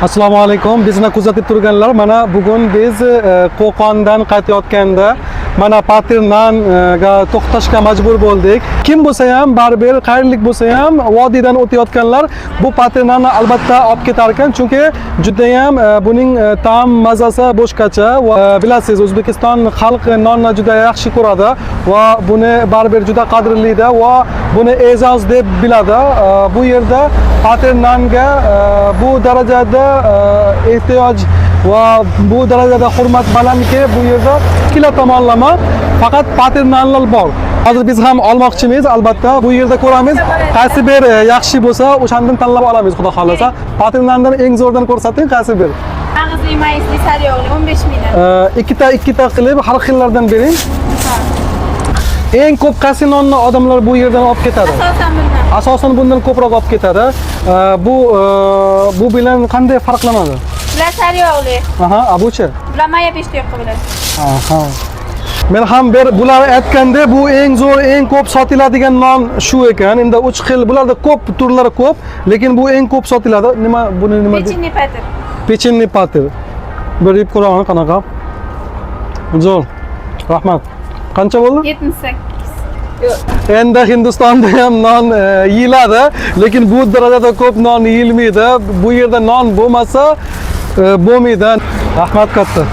Assalomu alaykum. Bizni kuzatib turganlar, mana bugun biz Qo'qondan qaytayotganda mana Paternanga to'xtashga majbur bo'ldik. Kim bo'lsa ham, baribir qayerlik bo'lsa ham vodiydan o'tayotganlar bu Paternani albatta olib ketar ekan, chunki juda ham buning ta'm mazasi boshqacha va bilasiz, O'zbekiston xalqi nonni juda yaxshi ko'radi va buni baribir juda qadrlaydi va buni e'zoz deb biladi. Bu yerda Paternanga bu darajada ehtiyoj va bu darajada hurmat balandki, bu yerda ikkala tomonlama faqat Paternanlar bor. Hozir biz ham olmoqchimiz, albatta bu yerda ko'ramiz. Qaysi bir yaxshi bo'lsa, o'shandan tanlab olamiz, xudo xolasa. Paternandan eng zo'rdan ko'rsating, qaysi bir? Mag'izli maizli sariyog'li 15 ming. Ikkita qilib har xillardan bering. Eng ko'p qaysi nonni odamlar bu yerdan olib ketadi? Asosan bundan ko'proq olib ketadi. Bu bilan qanday farqlanadi? Bular sariyog'li. Aha, abuchi. Bular maya peshto'qqa bo'ladi. Aha. Men ham bular aytganda bu eng zo'r, eng ko'p sotiladigan non shu ekan. Endi 3 xil, bularda ko'p turlari ko'p, lekin bu eng ko'p sotiladi. Buni nima deydi? Pechenniy pater. Pechenniy pater. Bir yeb ko'raman qanaqa. Zo'r. Rahmat. Qancha bo'ldi? 78. Endi Hindistonda ham non yeyiladi, lekin bu darajada ko'p non yeyilmaydi. Bu yerda non bo'lmasa bo'lmaydi. Rahmat katta.